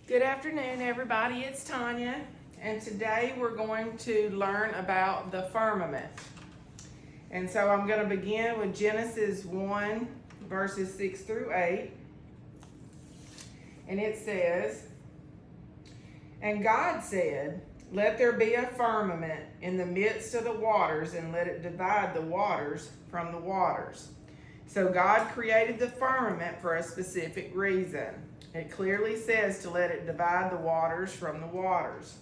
Good afternoon, everybody. It's Tanya, and today we're going to learn about the firmament. And so I'm going to begin with Genesis 1, verses 6 through 8. And it says, "And God said, Let there be a firmament in the midst of the waters, and let it divide the waters from the waters." So God created the firmament for a specific reason. It clearly says to let it divide the waters from the waters.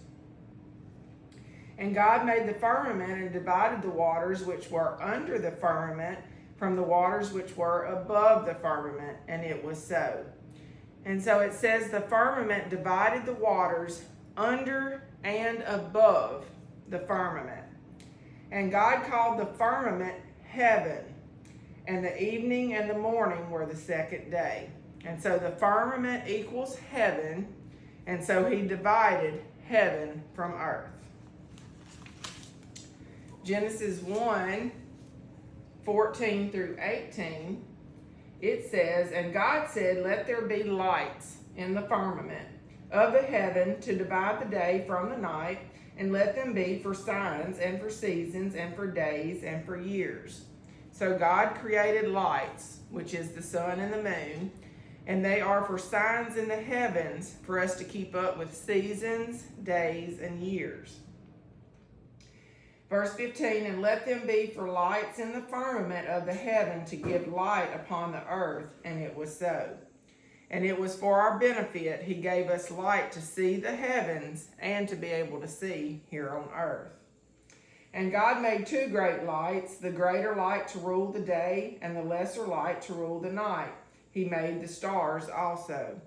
And God made the firmament and divided the waters which were under the firmament from the waters which were above the firmament, and it was so. And so it says the firmament divided the waters under and above the firmament. And God called the firmament heaven, and the evening and the morning were the second day. And so the firmament equals heaven, and so he divided heaven from earth. Genesis 1, 14 through 18, it says, "And God said, Let there be lights in the firmament of the heaven to divide the day from the night, and let them be for signs and for seasons and for days and for years." So God created lights, which is the sun and the moon, and they are for signs in the heavens for us to keep up with seasons, days, and years. Verse 15, "And let them be for lights in the firmament of the heaven to give light upon the earth, and it was so. And it was for our benefit he gave us light to see the heavens and to be able to see here on earth. And God made two great lights, the greater light to rule the day, and the lesser light to rule the night. He made the stars also.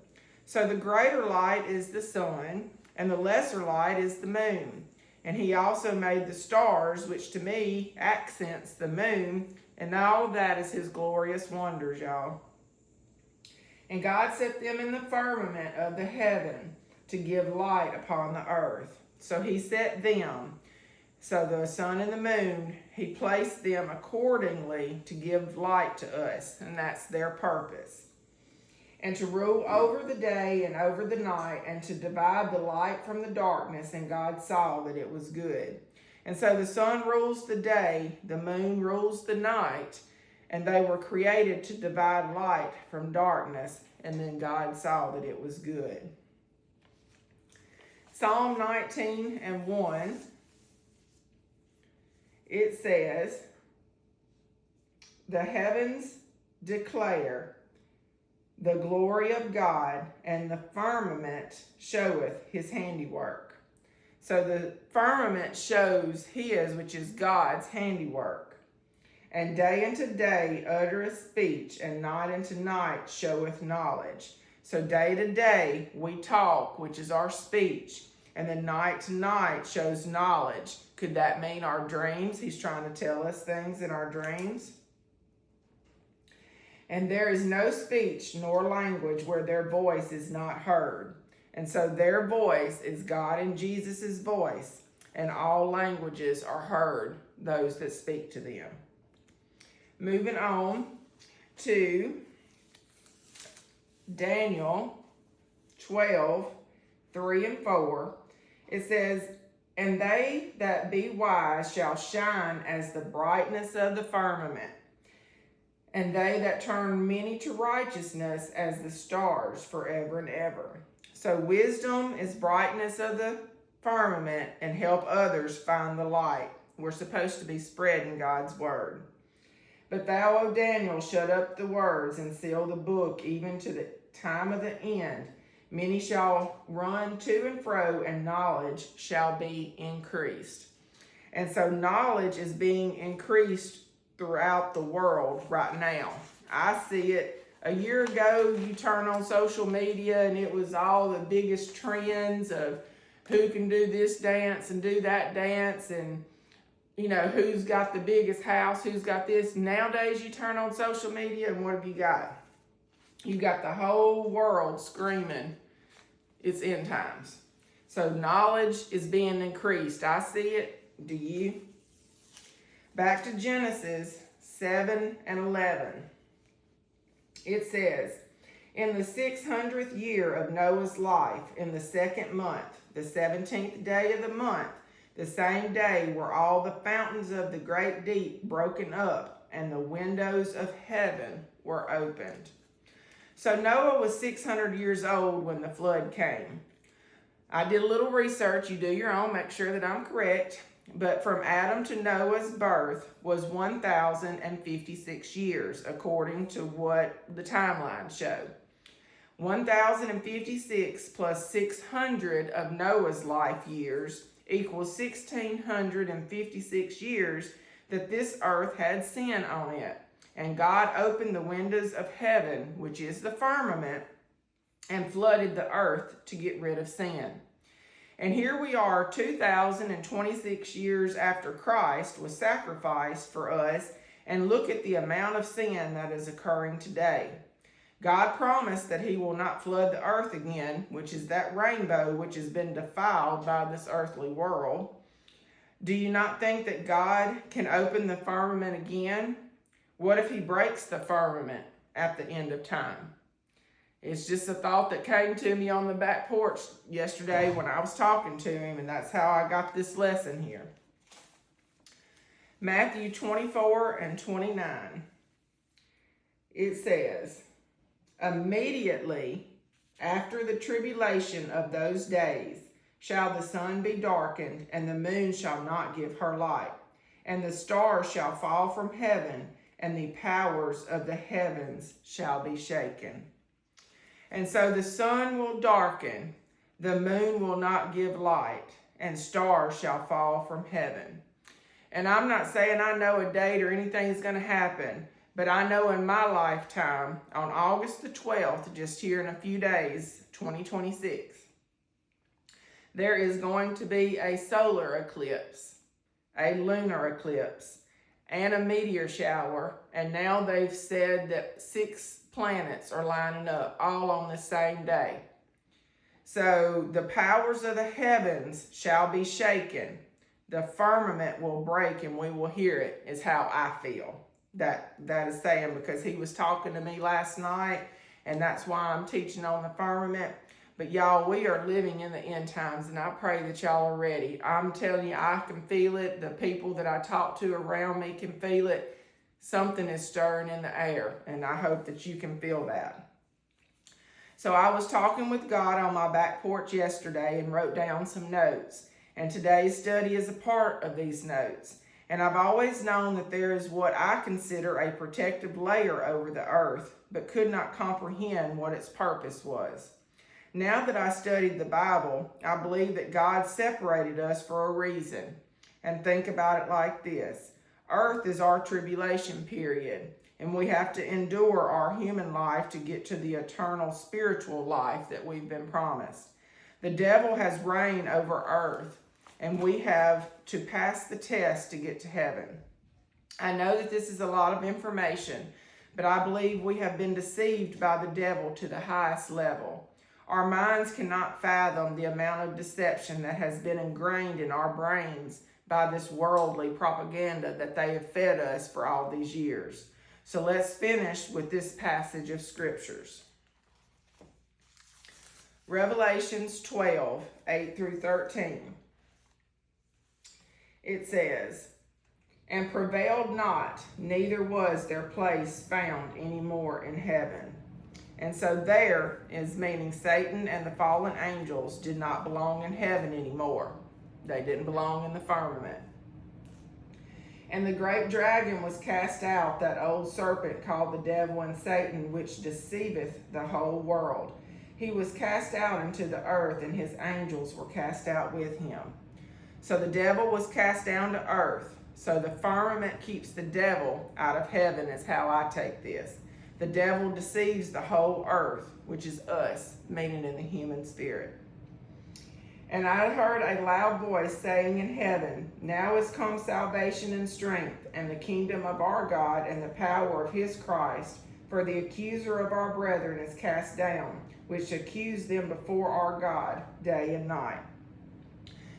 So the greater light is the sun, and the lesser light is the moon. And he also made the stars, which to me accents the moon, and all of that is his glorious wonders, y'all. And God set them in the firmament of the heaven to give light upon the earth. So he set them, so the sun and the moon, he placed them accordingly to give light to us, and that's their purpose. And to rule over the day and over the night, and to divide the light from the darkness, and God saw that it was good. And so the sun rules the day, the moon rules the night, and they were created to divide light from darkness, and then God saw that it was good." Psalm 19 and 1, it says, "The heavens declare the glory of God, and the firmament showeth his handiwork." So the firmament shows his, which is God's handiwork. "And day unto day uttereth speech, and night unto night showeth knowledge." So day to day we talk, which is our speech, and then night to night shows knowledge. Could that mean our dreams? He's trying to tell us things in our dreams. "And there is no speech nor language where their voice is not heard." And so their voice is God and Jesus' voice, and all languages are heard, those that speak to them. Moving on to Daniel 12, 3 and 4, it says, "And they that be wise shall shine as the brightness of the firmament, and they that turn many to righteousness as the stars forever and ever." So wisdom is brightness of the firmament and help others find the light. We're supposed to be spreading God's word. "But thou, O Daniel, shut up the words and seal the book even to the time of the end. Many shall run to and fro, and knowledge shall be increased." And so knowledge is being increased throughout the world right now. I see it. A year ago, you turn on social media and it was all the biggest trends of who can do this dance and do that dance, and who's got the biggest house, who's got this. Nowadays you turn on social media and what have you got? You got the whole world screaming it's end times. So knowledge is being increased. I see it. Do you? Back to Genesis 7 and 11. It says, In the 600th year of Noah's life, in the 2nd month, the 17th day of the month, the same day were all the fountains of the great deep broken up, and the windows of heaven were opened. So Noah was 600 years old when the flood came. I did a little research. You do your own, make sure that I'm correct. But from Adam to Noah's birth was 1,056 years, according to what the timeline showed. 1,056 plus 600 of Noah's life years equals 1,656 years that this earth had sin on it. And God opened the windows of heaven, which is the firmament, and flooded the earth to get rid of sin. And here we are 2,026 years after Christ was sacrificed for us, and look at the amount of sin that is occurring today. God promised that he will not flood the earth again, which is that rainbow which has been defiled by this earthly world. Do you not think that God can open the firmament again? What if he breaks the firmament at the end of time? It's just a thought that came to me on the back porch yesterday when I was talking to him, and that's how I got this lesson here. Matthew 24 and 29. It says, immediately after the tribulation of those days shall the sun be darkened, and the moon shall not give her light, and the stars shall fall from heaven, and the powers of the heavens shall be shaken. And so the sun will darken, the moon will not give light, and stars shall fall from heaven. And I'm not saying I know a date or anything is going to happen, but I know in my lifetime, on August the 12th, just here in a few days, 2026, there is going to be a solar eclipse, a lunar eclipse, and a meteor shower. And now they've said that 6 planets are lining up all on the same day. So the powers of the heavens shall be shaken. The firmament will break and we will hear it, is how I feel. That is saying, because he was talking to me last night, and that's why I'm teaching on the firmament. But y'all, we are living in the end times, and I pray that y'all are ready. I'm telling you, I can feel it. The people that I talk to around me can feel it. Something is stirring in the air, and I hope that you can feel that. So I was talking with God on my back porch yesterday and wrote down some notes. And today's study is a part of these notes. And I've always known that there is what I consider a protective layer over the earth, but could not comprehend what its purpose was. Now that I studied the Bible, I believe that God separated us for a reason. And think about it like this. Earth is our tribulation period, and we have to endure our human life to get to the eternal spiritual life that we've been promised. The devil has reign over earth, and we have to pass the test to get to heaven. I know that this is a lot of information, but I believe we have been deceived by the devil to the highest level. Our minds cannot fathom the amount of deception that has been ingrained in our brains by this worldly propaganda that they have fed us for all these years. So let's finish with this passage of scriptures. Revelations 12, 8 through 13. It says, and prevailed not, neither was their place found any more in heaven. And so there is meaning Satan and the fallen angels did not belong in heaven anymore. They didn't belong in the firmament. And the great dragon was cast out, that old serpent called the devil and Satan, which deceiveth the whole world. He was cast out into the earth, and his angels were cast out with him. So the devil was cast down to earth. So the firmament keeps the devil out of heaven, is how I take this. The devil deceives the whole earth, which is us, meaning in the human spirit. And I heard a loud voice saying in heaven, now is come salvation and strength, and the kingdom of our God, and the power of his Christ. For the accuser of our brethren is cast down, which accused them before our God day and night.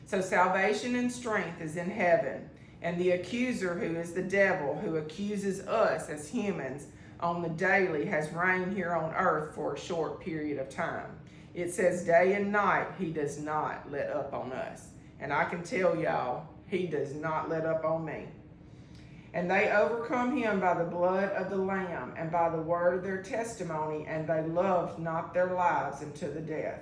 So salvation and strength is in heaven, and the accuser, who is the devil, who accuses us as humans on the daily has reigned here on earth for a short period of time. It says day and night he does not let up on us. And I can tell y'all, he does not let up on me. And they overcome him by the blood of the Lamb and by the word of their testimony, and they loved not their lives unto the death.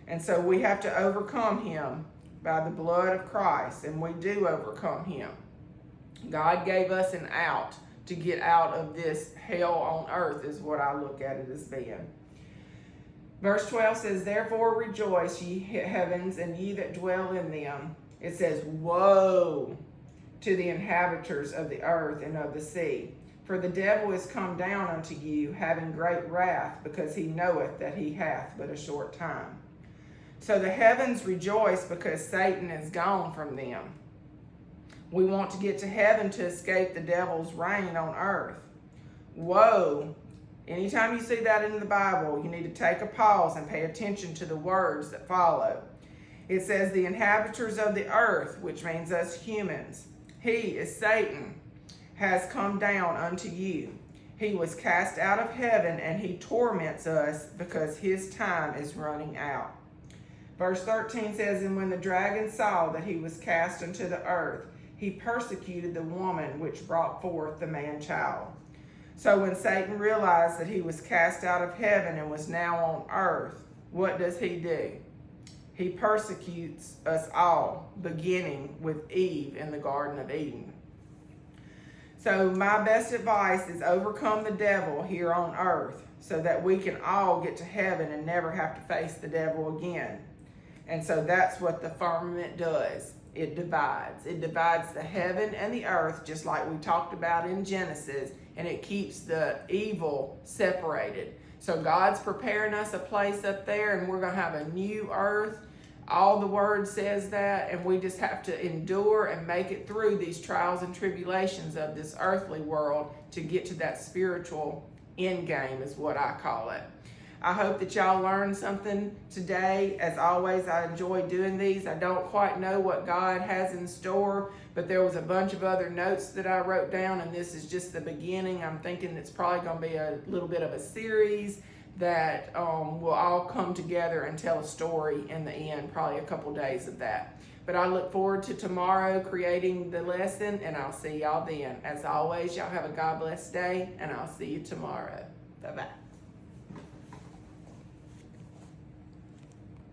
And so we have to overcome him by the blood of Christ, and we do overcome him. God gave us an out to get out of this hell on earth, is what I look at it as being. Verse 12 says, therefore rejoice, ye heavens, and ye that dwell in them. It says, woe to the inhabitants of the earth and of the sea. For the devil is come down unto you, having great wrath, because he knoweth that he hath but a short time. So the heavens rejoice because Satan is gone from them. We want to get to heaven to escape the devil's reign on earth. Woe. Anytime you see that in the Bible, you need to take a pause and pay attention to the words that follow. It says the inhabitants of the earth, which means us humans. He is Satan, has come down unto you. He was cast out of heaven, and he torments us because his time is running out. Verse 13 says, and when the dragon saw that he was cast into the earth, he persecuted the woman which brought forth the man-child. So when Satan realized that he was cast out of heaven and was now on earth, what does he do? He persecutes us all, beginning with Eve in the Garden of Eden. So my best advice is overcome the devil here on earth so that we can all get to heaven and never have to face the devil again. And so that's what the firmament does. It divides. It divides the heaven and the earth, just like we talked about in Genesis, and it keeps the evil separated. So God's preparing us a place up there, and we're going to have a new earth. All the word says that, and we just have to endure and make it through these trials and tribulations of this earthly world to get to that spiritual end game, is what I call it. I hope that y'all learned something today. As always, I enjoy doing these. I don't quite know what God has in store, but there was a bunch of other notes that I wrote down, and this is just the beginning. I'm thinking it's probably going to be a little bit of a series that will all come together and tell a story in the end, probably a couple days of that. But I look forward to tomorrow creating the lesson, and I'll see y'all then. As always, y'all have a God bless day, and I'll see you tomorrow. Bye-bye.